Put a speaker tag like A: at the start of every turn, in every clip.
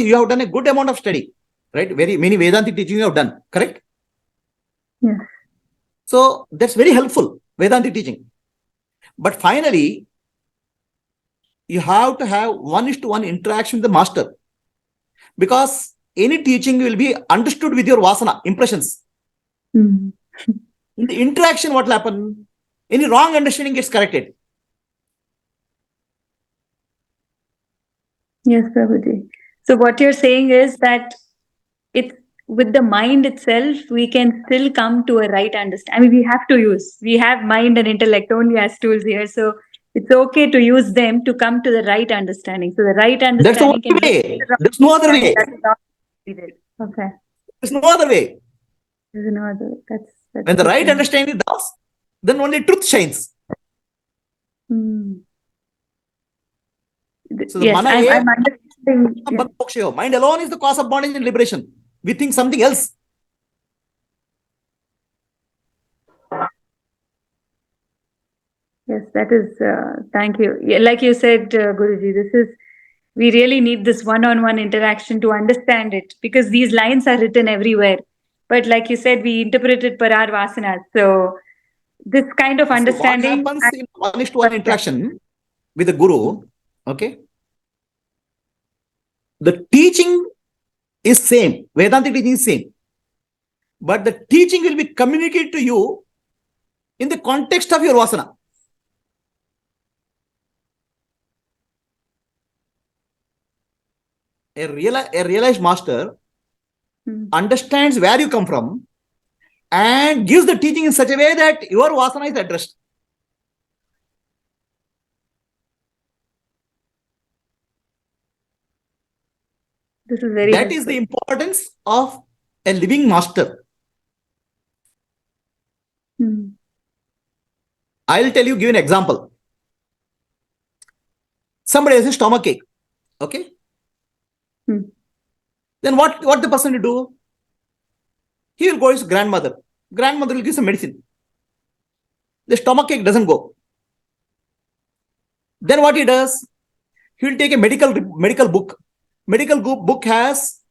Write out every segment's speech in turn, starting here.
A: you have done a good amount of study, right? Very many Vedantic teaching you have done, correct?
B: Yes.
A: So that's very helpful, Vedantic teaching. But finally, you have to have 1:1 interaction with the master, because any teaching will be understood with your vasana, impressions.
B: Mm.
A: In the interaction, what will happen? Any wrong understanding gets corrected.
B: Yes, Prabhuji. So what you're saying is that it's with the mind itself, we can still come to a right understanding. I mean, we have mind and intellect only as tools here. So it's okay to use them to come to the right understanding. So the right
A: That's the
B: understanding
A: only
B: can lead to
A: way.
B: the wrong
A: There's no other
B: understanding.
A: way.
B: That is not needed. Okay.
A: There's no other way.
B: There's no other way. That's
A: When the
B: good
A: right
B: to know.
A: understanding does, then only truth shines.
B: Hmm.
A: So the
B: Yes,
A: mana
B: I'm understanding. Yeah.
A: mind alone is the cause of bondage and liberation. We think something else.
B: Yes, that is, thank you. Yeah, like you said, Guruji, we really need this one-on-one interaction to understand it, because these lines are written everywhere. But like you said, we interpret it per our vasanas. So this kind of
A: See, what
B: understanding.
A: happens in 1:1 interaction with the guru, okay? The teaching is same. Vedantic teaching is same. But the teaching will be communicated to you in the context of your vasana. A realized master understands where you come from and gives the teaching in such a way that your vasana is addressed.
B: This is very
A: That
B: helpful.
A: is the importance of a living master. I'll tell you, give an example. Somebody has a stomach ache. Okay. Then what the person will do? He will go to his grandmother. Grandmother will give some medicine. The stomach ache doesn't go. Then what he does? He will take a medical book. Medical book has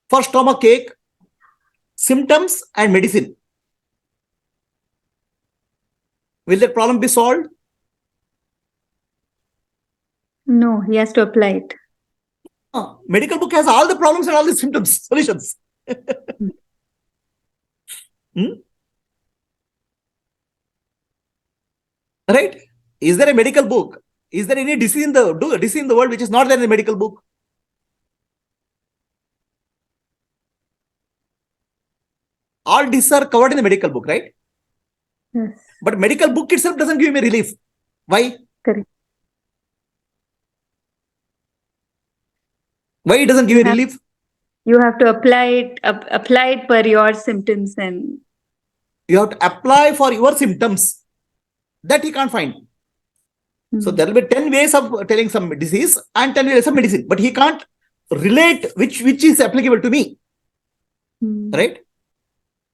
A: for stomach ache symptoms and medicine. Will that problem be solved?
B: No, he has to apply it.
A: Medical book has all the problems and all the symptoms, solutions. Right? Is there a medical book? Is there any disease in the world which is not there in the medical book? All diseases are covered in the medical book, right?
B: Yes.
A: But medical book itself doesn't give me relief. Why?
B: Correct.
A: Why it doesn't give you relief?
B: You have to apply it per your symptoms, and
A: you have to apply for your symptoms. That he can't find. So there will be 10 ways of telling some disease and 10 ways of medicine, but he can't relate which is applicable to me. Right?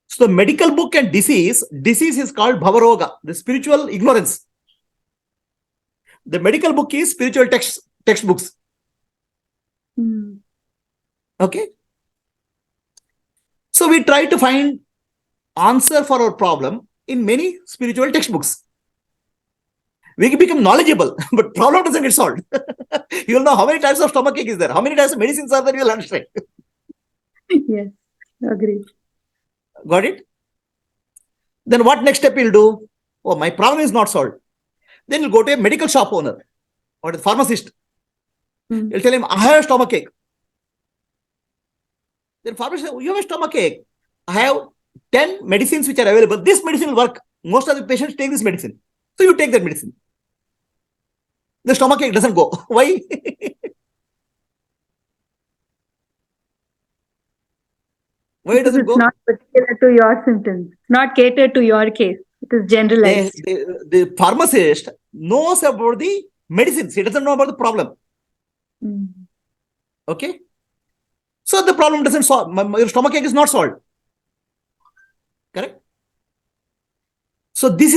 A: So the medical book and disease is called bhavaroga, the spiritual ignorance. The medical book is spiritual textbooks. Okay. So we try to find answer for our problem in many spiritual textbooks. We become knowledgeable, but problem doesn't get solved. You will know how many types of stomach ache is there, how many types of medicines are there, you will understand.
B: Yes, agree.
A: Got it? Then what next step you'll do? Oh, my problem is not solved. Then you'll go to a medical shop owner or a pharmacist. You'll tell him, I have a stomach ache. Then pharmacist says, you have a stomach ache. I have 10 medicines which are available. This medicine will work. Most of the patients take this medicine. So you take that medicine. The stomach ache doesn't go. Why? Why does it go?
B: It's not particular to your symptoms. It's not catered to your case. It is generalized.
A: The pharmacist knows about the medicines. He doesn't know about the problem. Okay. So the problem doesn't solve. Your stomach ache is not solved. Correct? So this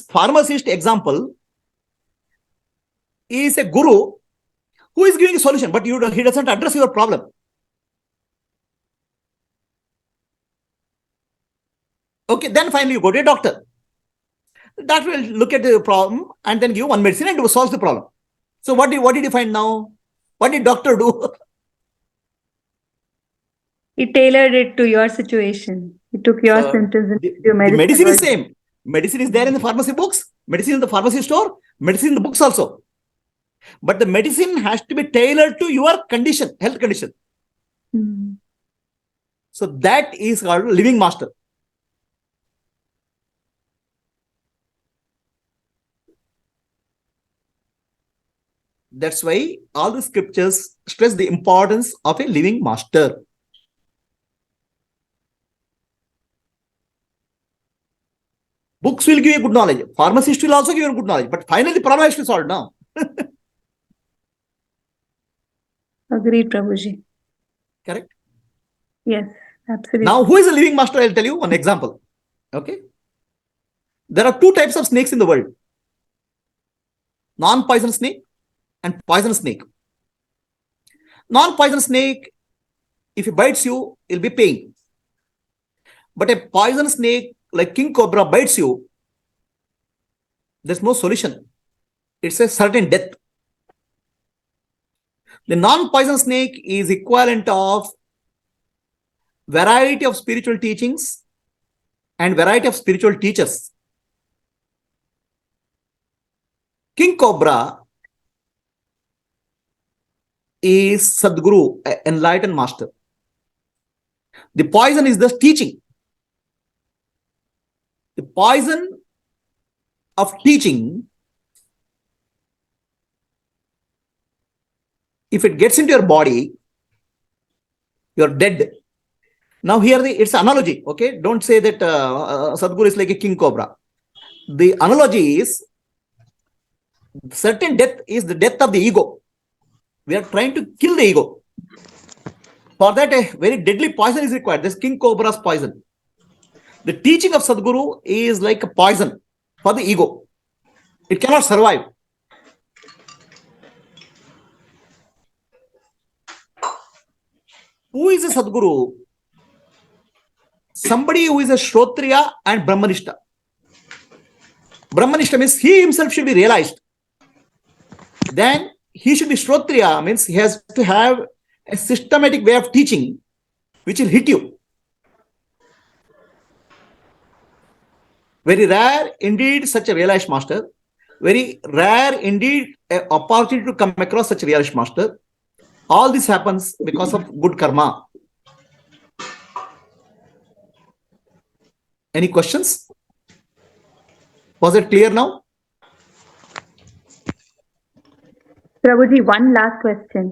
A: pharmacist example is a guru who is giving a solution, but he doesn't address your problem. Okay, then finally you go to a doctor. That will look at the problem and then give one medicine and solve the problem. So what did you find now? What did doctor do?
B: He tailored it to your situation. He took your symptoms and gave you
A: The
B: medicine.
A: medicine is same. Medicine is there in the pharmacy books, medicine in the pharmacy store, medicine in the books also. But the medicine has to be tailored to your condition, health condition.
B: Hmm.
A: So that is called living master. That's why all the scriptures stress the importance of a living master. Books will give you good knowledge. Pharmacist will also give you good knowledge. But finally, the problem has to be solved now.
B: Agreed, Prabhuji.
A: Correct?
B: Yes, absolutely.
A: Now, who is a living master? I'll tell you one example. Okay? There are two types of snakes in the world. Non-poisonous snake and poisonous snake. Non-poisonous snake, if it bites you, it'll be pain. But a poisonous snake like king cobra bites you, there's no solution. It's a certain death. The non-poisonous snake is equivalent of variety of spiritual teachings and variety of spiritual teachers. King cobra is Sadguru, enlightened master. The poison is the teaching. The poison of teaching, if it gets into your body, you're dead. Now here it's analogy, okay? Don't say that Sadguru is like a king cobra. The analogy is certain death is the death of the ego. We are trying to kill the ego. For that, a very deadly poison is required. This king cobra's poison. The teaching of Sadguru is like a poison for the ego. It cannot survive. Who is a Sadguru? Somebody who is a Shrotriya and Brahmanishta. Brahmanishta means he himself should be realized. Then he should be Shrotriya, means he has to have a systematic way of teaching which will hit you. Very rare indeed such a realized master. Very rare indeed an opportunity to come across such a realized master. All this happens because of good karma. Any questions? Was it clear now?
B: Prabhuji, one last question.